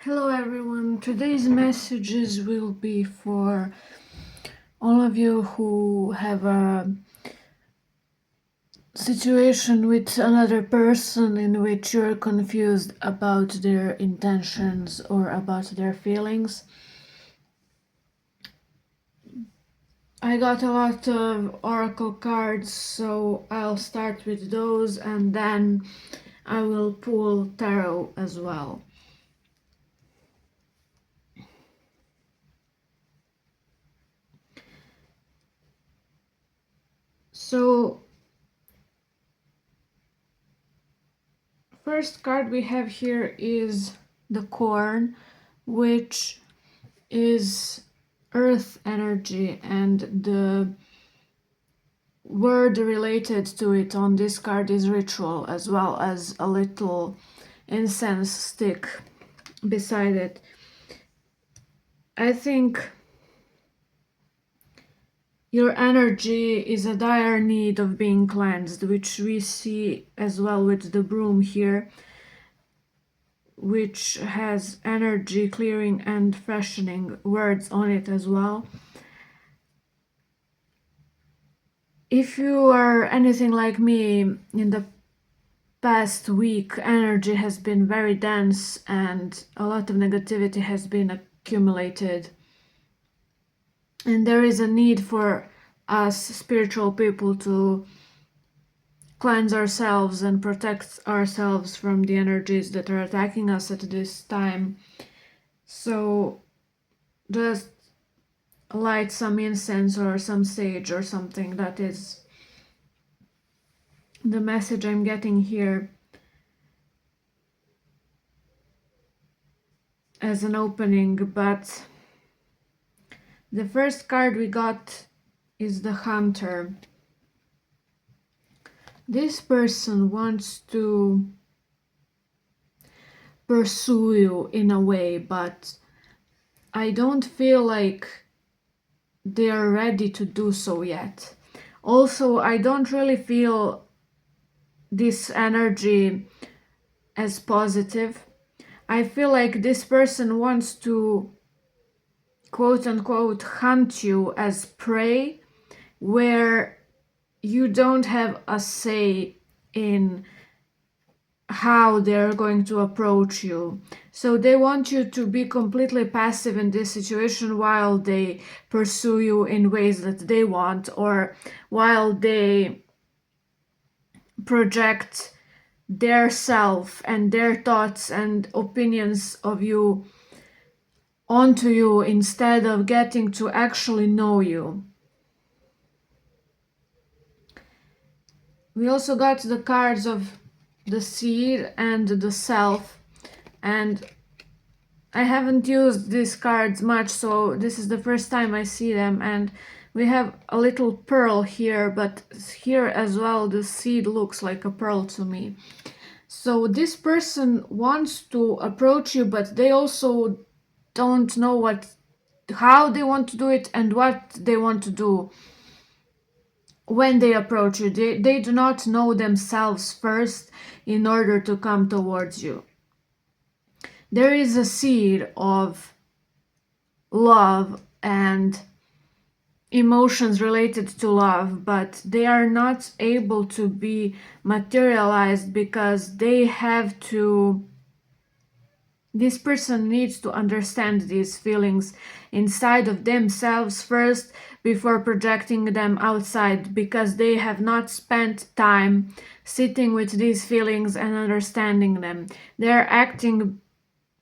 Hello everyone, today's messages will be for all of you who have a situation with another person in which you're confused about their intentions or about their feelings. I got a lot of oracle cards, so I'll start with those and then I will pull tarot as well. So first card we have here is the corn, which is earth energy, and the word related to it on this card is ritual, as well as a little incense stick beside it. I think your energy is a dire need of being cleansed, which we see as well with the broom here, which has energy clearing and freshening words on it as well. If you are anything like me, in the past week energy has been very dense and a lot of negativity has been accumulated, and there is a need for us spiritual people to cleanse ourselves and protect ourselves from the energies that are attacking us at this time. So just light some incense or some sage or something. That is the message I'm getting here as an opening. But the first card we got is the Hunter. This person wants to pursue you in a way, but I don't feel like they are ready to do so yet. Also, I don't really feel this energy as positive. I feel like this person wants to quote unquote hunt you as prey, where you don't have a say in how they're going to approach you. So they want you to be completely passive in this situation while they pursue you in ways that they want, or while they project their self and their thoughts and opinions of you onto you instead of getting to actually know you. We also got the cards of the seed and the self, and I haven't used these cards much, so this is the first time I see them. And we have a little pearl here, but here as well the seed looks like a pearl to me. So this person wants to approach you, but they also don't know how they want to do it and what they want to do when they approach you. They do not know themselves first in order to come towards you. There is a seed of love and emotions related to love, but they are not able to be materialized because this person needs to understand these feelings inside of themselves first before projecting them outside, because they have not spent time sitting with these feelings and understanding them. They're acting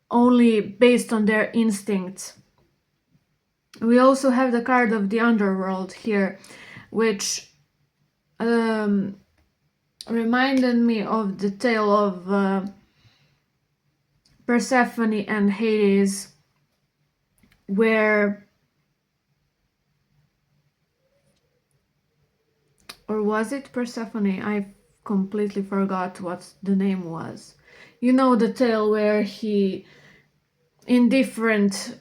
only based on their instincts. We also have the card of the underworld here, which reminded me of the tale of Persephone and Hades, or was it Persephone? I completely forgot what the name was. You know the tale where he, in different,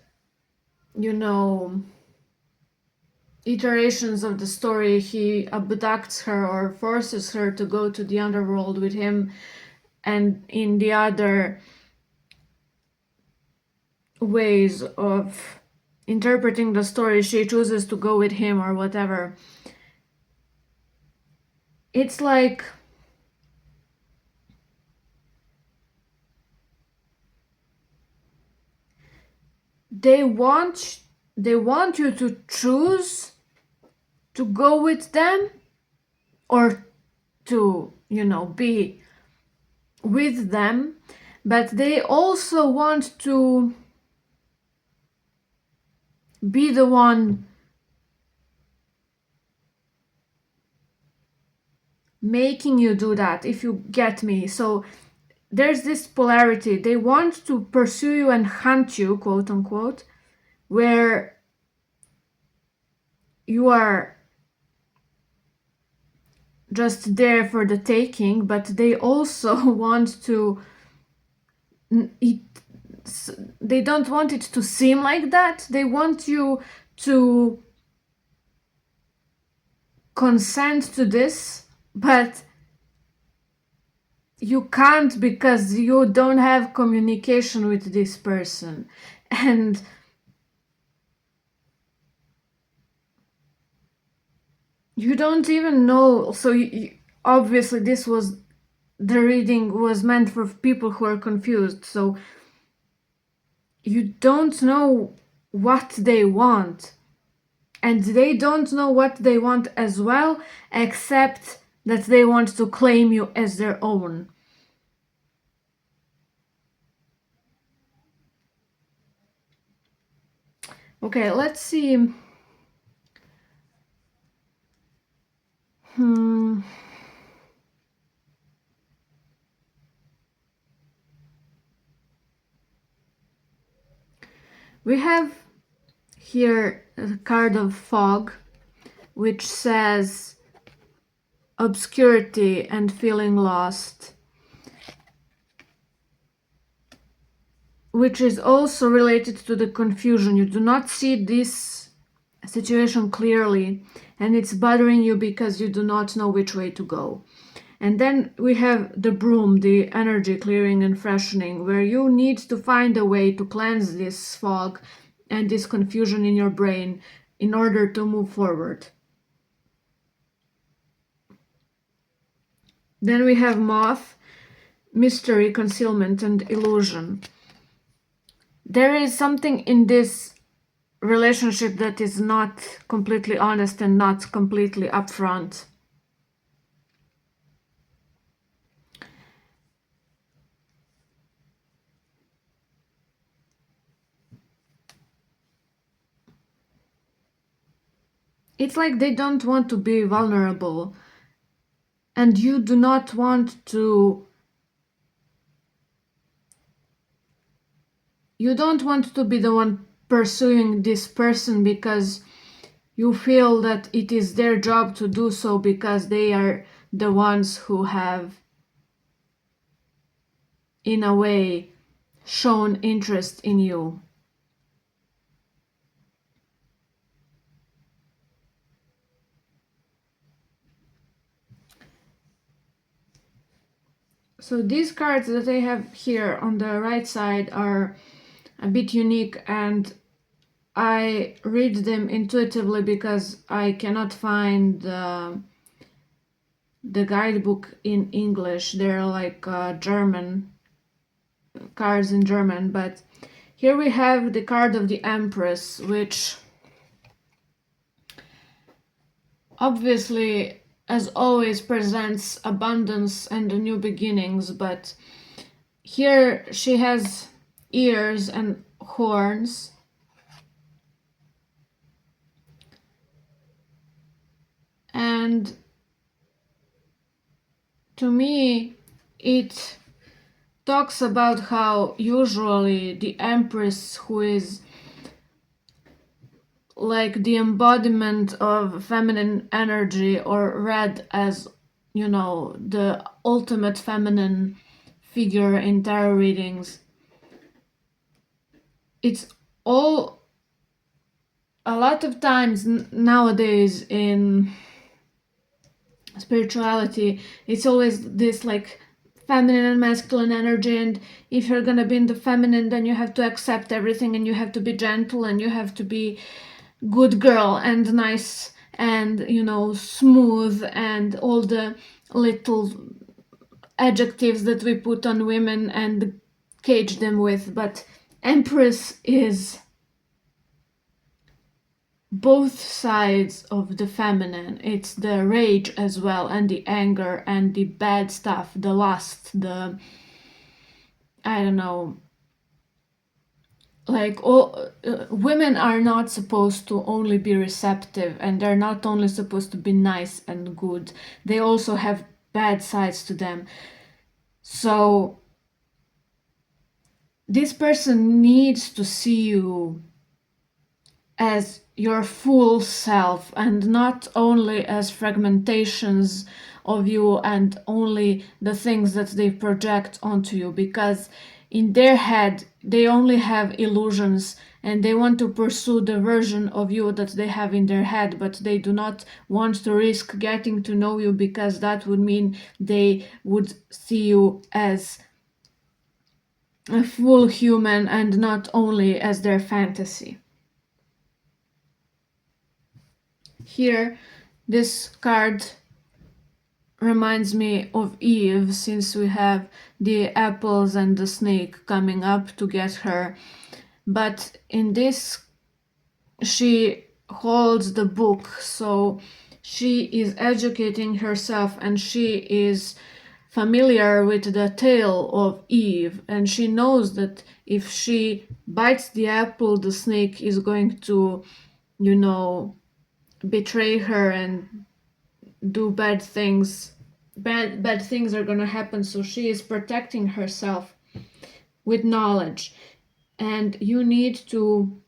iterations of the story, he abducts her or forces her to go to the underworld with him, and in the other ways of interpreting the story. She chooses to go with him or whatever. It's like they want you to choose to go with them or to, be with them, but they also want to be the one making you do that, if you get me. So there's this polarity. They want to pursue you and hunt you, quote unquote, where you are just there for the taking, but they also want to they don't want it to seem like that. They want you to consent to this, but you can't because you don't have communication with this person. And you don't even know. So obviously the reading was meant for people who are confused. So you don't know what they want. And they don't know what they want as well, except that they want to claim you as their own. Okay, let's see. We have here a card of fog, which says obscurity and feeling lost, which is also related to the confusion. You do not see this situation clearly, and it's bothering you because you do not know which way to go. And then we have the broom, the energy clearing and freshening, where you need to find a way to cleanse this fog and this confusion in your brain in order to move forward. Then we have moth, mystery, concealment, and illusion. There is something in this relationship that is not completely honest and not completely upfront. It's like they don't want to be vulnerable, and you do not want to. You don't want to be the one pursuing this person because you feel that it is their job to do so because they are the ones who have, in a way, shown interest in you. So these cards that I have here on the right side are a bit unique, and I read them intuitively because I cannot find the guidebook in English. They're like German cards in German, but here we have the card of the Empress, which obviously, as always, presents abundance and new beginnings, but here she has ears and horns. And to me, it talks about how usually the Empress, who is like the embodiment of feminine energy, or read as, the ultimate feminine figure in tarot readings, it's all a lot of times nowadays in spirituality, it's always this like feminine and masculine energy, and if you're gonna be in the feminine, then you have to accept everything, and you have to be gentle, and you have to be good girl and nice and, you know, smooth, and all the little adjectives that we put on women and cage them with. But Empress is both sides of the feminine. It's the rage as well, and the anger, and the bad stuff, the lust, the, I don't know, like, all women are not supposed to only be receptive, and they're not only supposed to be nice and good, they also have bad sides to them. So this person needs to see you as your full self, and not only as fragmentations of you and only the things that they project onto you, because in their head they only have illusions, and they want to pursue the version of you that they have in their head, but they do not want to risk getting to know you, because that would mean they would see you as a full human and not only as their fantasy. Here, this card reminds me of Eve, since we have the apples and the snake coming up to get her. But in this, she holds the book, so she is educating herself, and she is familiar with the tale of Eve, and she knows that if she bites the apple, the snake is going to, you know, betray her and do bad things. Bad things are gonna happen, so she is protecting herself with knowledge. And you need to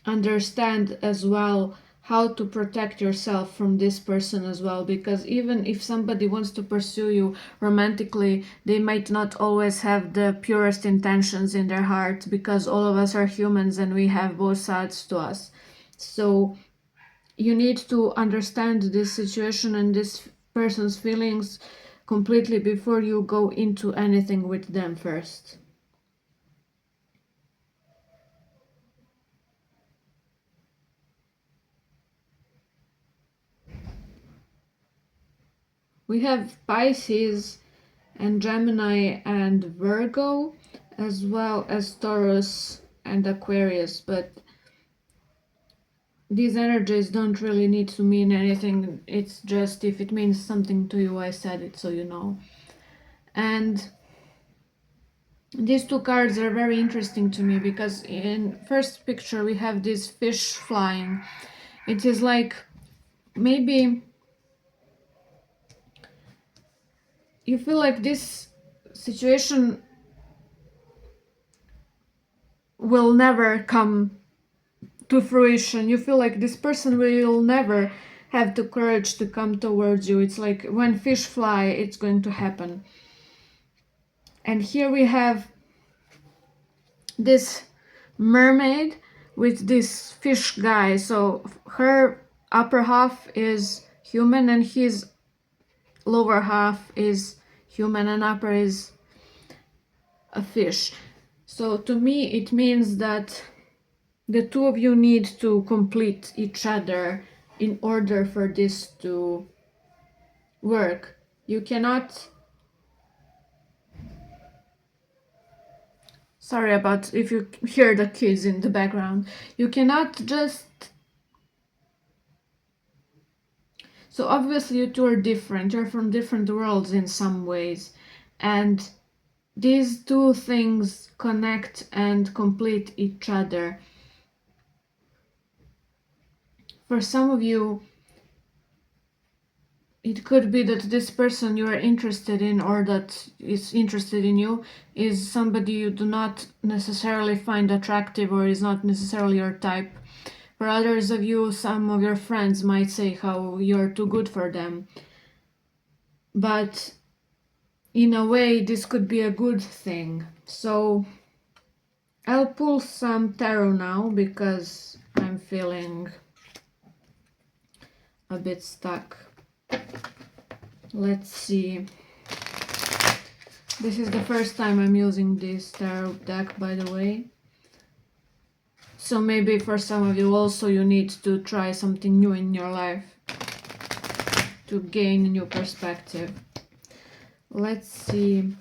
understand as well how to protect yourself from this person as well, because even if somebody wants to pursue you romantically, they might not always have the purest intentions in their heart, because all of us are humans and we have both sides to us. So you need to understand this situation and this person's feelings completely before you go into anything with them first. We have Pisces and Gemini and Virgo, as well as Taurus and Aquarius, but these energies don't really need to mean anything. It's just if it means something to you, I said it so you know. And these two cards are very interesting to me, because in first picture we have this fish flying. It is like, maybe you feel like this situation will never come to fruition. You feel like this person will never have the courage to come towards you. It's like when fish fly, it's going to happen. And here we have this mermaid with this fish guy. So her upper half is human, and his lower half is human, and upper is a fish. So to me it means that the two of you need to complete each other in order for this to work. You cannot, sorry about if you hear the kids in the background, you cannot just, so obviously you two are different, you're from different worlds in some ways, and these two things connect and complete each other. For some of you, it could be that this person you are interested in, or that is interested in you, is somebody you do not necessarily find attractive, or is not necessarily your type. For others of you, some of your friends might say how you're too good for them. But in a way, this could be a good thing. So I'll pull some tarot now, because I'm feeling a bit stuck. Let's see. This is the first time I'm using this tarot deck, by the way. So maybe for some of you also you need to try something new in your life to gain a new perspective. Let's see.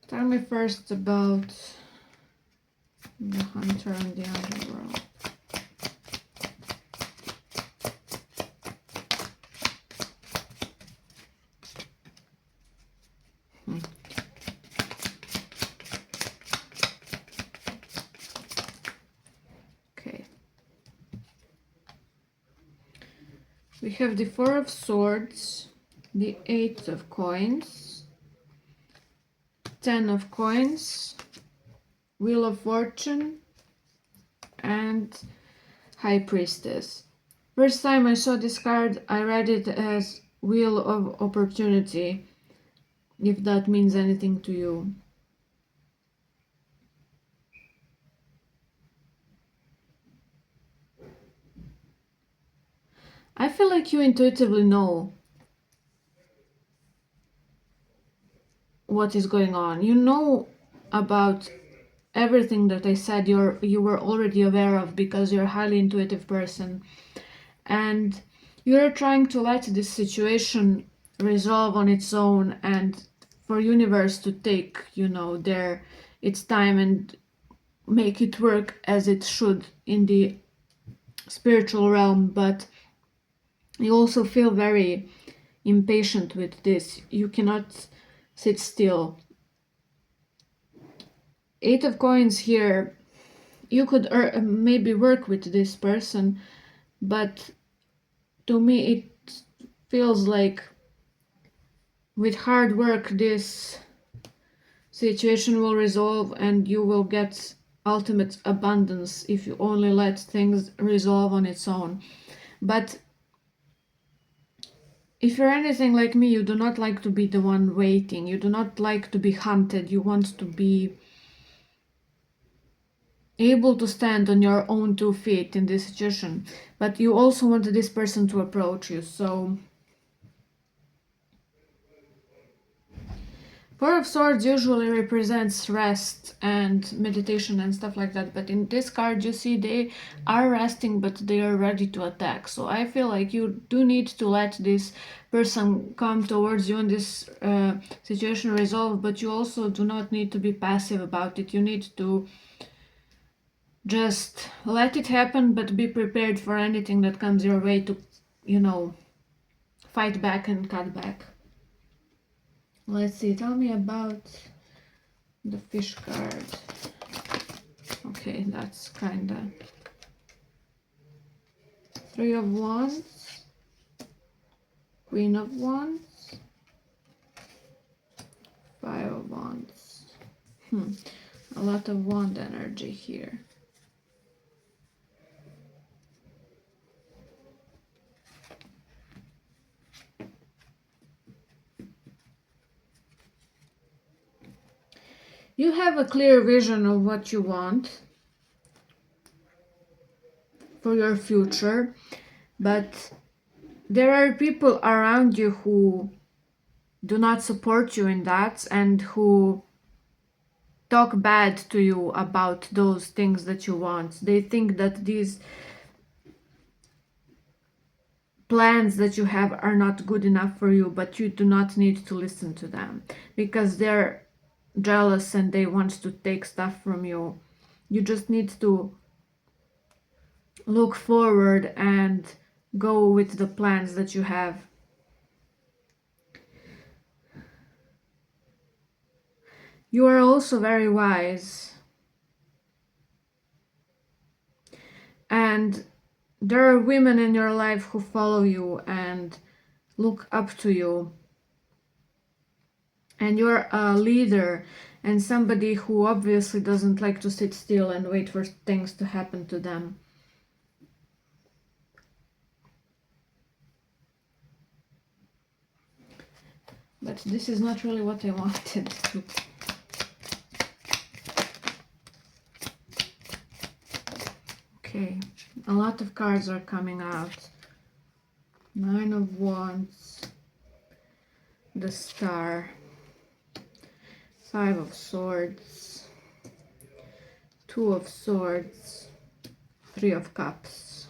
Tell me first about the hunter and the underworld. Okay. We have the Four of Swords, the Eight of Coins, 10 of Coins, Wheel of Fortune, and High Priestess. First time I saw this card, I read it as Wheel of Opportunity, if that means anything to you. I feel like you intuitively know what is going on. You know about everything that I said you were already aware of because you're a highly intuitive person. And you're trying to let this situation resolve on its own and for universe to take, its time and make it work as it should in the spiritual realm. But you also feel very impatient with this. You cannot sit still. Eight of Coins here, you could maybe work with this person, but to me it feels like with hard work this situation will resolve and you will get ultimate abundance if you only let things resolve on its own. But if you're anything like me, you do not like to be the one waiting. You do not like to be hunted. You want to be able to stand on your own 2 feet in this situation. But you also want this person to approach you. So Four of Swords usually represents rest and meditation and stuff like that, but in this card you see they are resting but they are ready to attack. So I feel like you do need to let this person come towards you and this situation resolve, but you also do not need to be passive about it. You need to just let it happen, but be prepared for anything that comes your way to, fight back and cut back. Let's see, tell me about the fish card. Okay, that's kinda Three of Wands, Queen of Wands, Five of Wands. A lot of wand energy here. You have a clear vision of what you want for your future, but there are people around you who do not support you in that and who talk bad to you about those things that you want. They think that these plans that you have are not good enough for you, but you do not need to listen to them because they're jealous and they want to take stuff from you. You just need to look forward and go with the plans that you have. You are also very wise, and there are women in your life who follow you and look up to you, and you're a leader and somebody who obviously doesn't like to sit still and wait for things to happen to them. But this is not really what I wanted to. Okay, a lot of cards are coming out. Nine of Wands, the Star, 5 of Swords, 2 of Swords, 3 of Cups.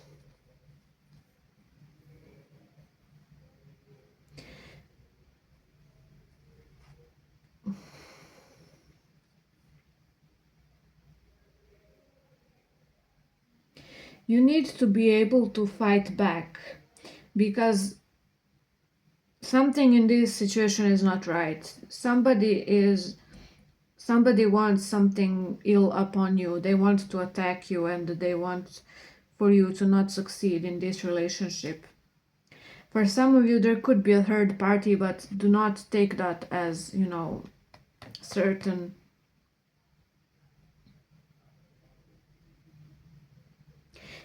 You need to be able to fight back, because something in this situation is not right. Somebody wants something ill upon you. They want to attack you, and they want for you to not succeed in this relationship. For some of you, there could be a third party, but do not take that as, certain.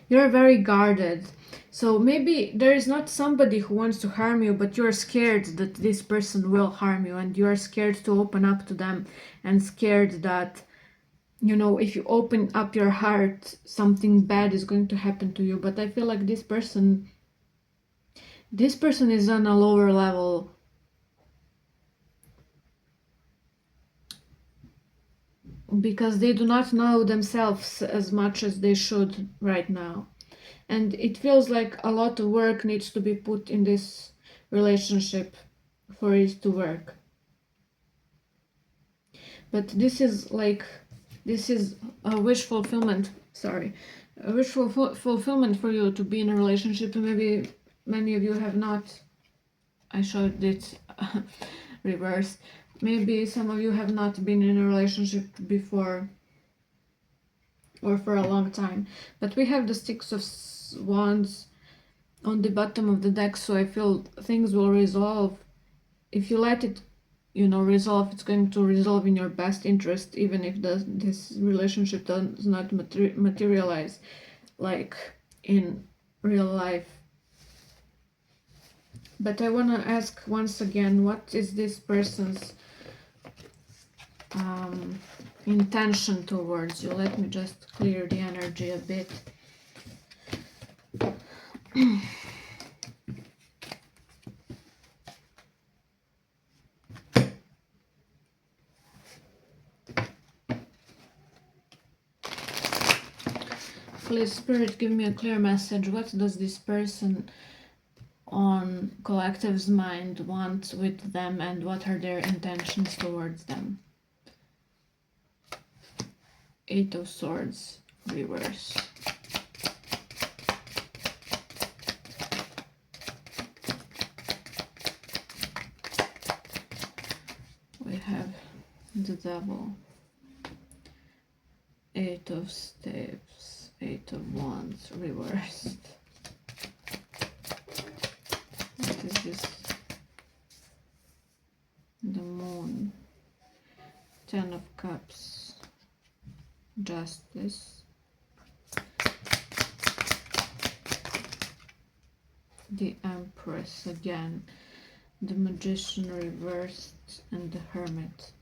You're very guarded. So maybe there is not somebody who wants to harm you, but you're scared that this person will harm you, and you're scared to open up to them, and scared that, if you open up your heart, something bad is going to happen to you. But I feel like this person is on a lower level. Because they do not know themselves as much as they should right now. And it feels like a lot of work needs to be put in this relationship for it to work. But this is a wish fulfillment. A wish fulfillment for you to be in a relationship. Maybe many of you have not. I showed it reversed. Maybe some of you have not been in a relationship before, or for a long time. But we have the Six of Wands on the bottom of the deck, so I feel things will resolve. If you let it, resolve, it's going to resolve in your best interest, even if this relationship does not materialize like in real life. But I want to ask once again, what is this person's intention towards you? Let me just clear the energy a bit. Please, Spirit, give me a clear message. What does this person on collective's mind want with them, and what are their intentions towards them? 8 of Swords, reverse. We have the Devil, 8 of Staves, 8 of Wands, reversed. What is this? The Moon, 10 of Cups, Justice, the Empress again, the Magician reversed, and the Hermit.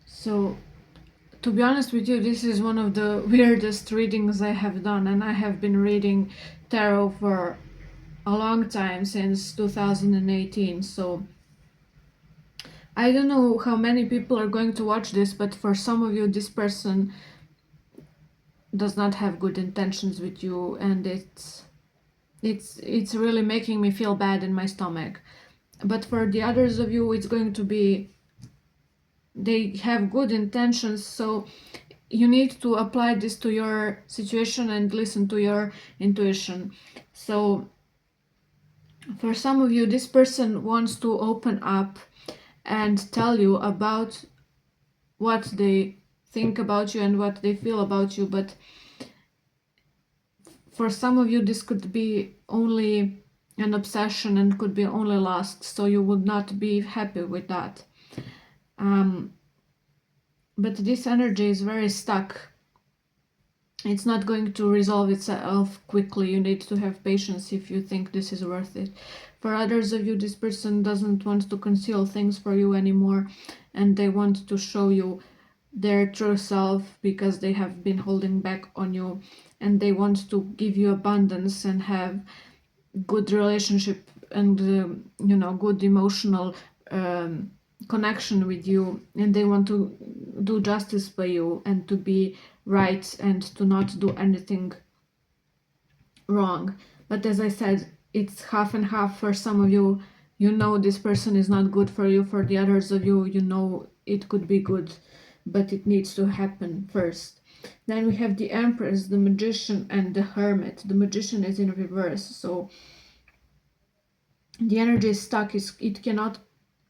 So, to be honest with you, this is one of the weirdest readings I have done, and I have been reading tarot for a long time, since 2018, so I don't know how many people are going to watch this, but for some of you, this person does not have good intentions with you, and it's really making me feel bad in my stomach. But for the others of you, it's going to be, they have good intentions, so you need to apply this to your situation and listen to your intuition. So for some of you, this person wants to open up and tell you about what they think about you and what they feel about you, but for some of you, this could be only an obsession and could be only lust, so you would not be happy with that. But this energy is very stuck. It's not going to resolve itself quickly. You need to have patience if you think this is worth it. For others of you, this person doesn't want to conceal things for you anymore, and they want to show you their true self because they have been holding back on you, and they want to give you abundance and have good relationship and good emotional connection with you, and they want to do justice by you and to be right and to not do anything wrong. But as I said, it's half and half. For some of you, this person is not good for you. For the others of you, it could be good, but it needs to happen first. Then we have the Empress, the Magician, and the Hermit. The Magician is in reverse, so the energy is stuck. It cannot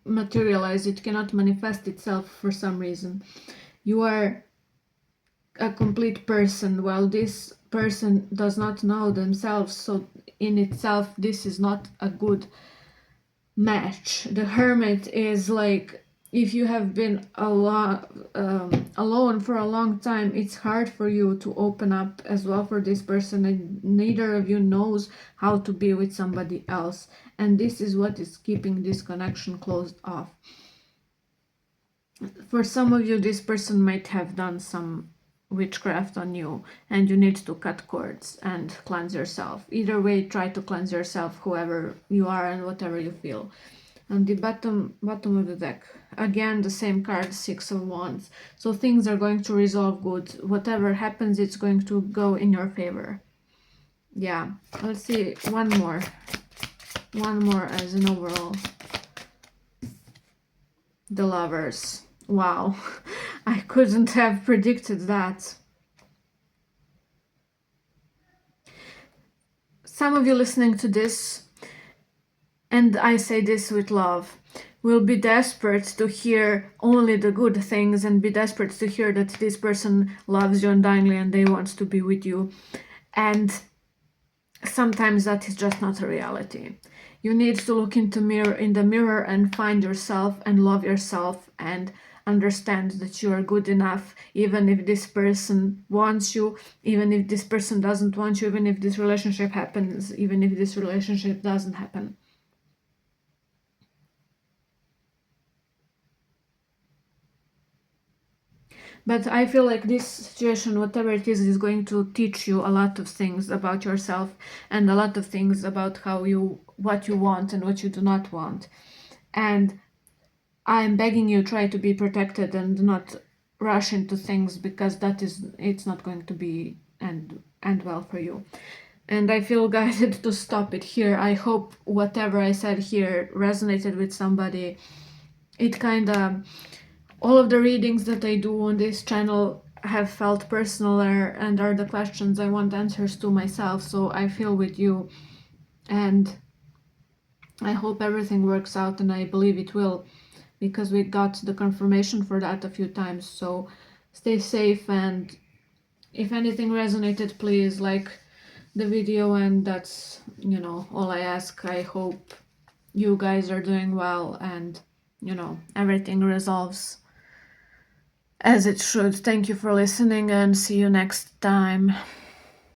materialize, it cannot manifest itself for some reason. You are a complete person, while this person does not know themselves, so in itself this is not a good match. The Hermit is like, if you have been alone for a long time, it's hard for you to open up as well for this person, and neither of you knows how to be with somebody else, and this is what is keeping this connection closed off. For some of you, this person might have done some witchcraft on you, and you need to cut cords and cleanse yourself. Either way, try to cleanse yourself, whoever you are and whatever you feel. On the bottom of the deck, again the same card, Six of Wands. So things are going to resolve good. Whatever happens, it's going to go in your favor. Yeah, let's see one more as an overall. The Lovers. Wow, I couldn't have predicted that. Some of you listening to this, and I say this with love, will be desperate to hear only the good things and be desperate to hear that this person loves you undyingly and they want to be with you. And sometimes that is just not a reality. You need to look in the mirror and find yourself and love yourself and understand that you are good enough, even if this person wants you, even if this person doesn't want you, even if this relationship happens, even if this relationship doesn't happen. But I feel like this situation, whatever it is going to teach you a lot of things about yourself and a lot of things about what you want and what you do not want. And I'm begging you, try to be protected and not rush into things, because it's not going to be end well for you. And I feel guided to stop it here. I hope whatever I said here resonated with somebody. It kind of, all of the readings that I do on this channel have felt personal and are the questions I want answers to myself, so I feel with you, and I hope everything works out, and I believe it will, because we got the confirmation for that a few times. So stay safe, and if anything resonated, please like the video, and that's all I ask. I hope you guys are doing well and everything resolves as it should. Thank you for listening, and see you next time.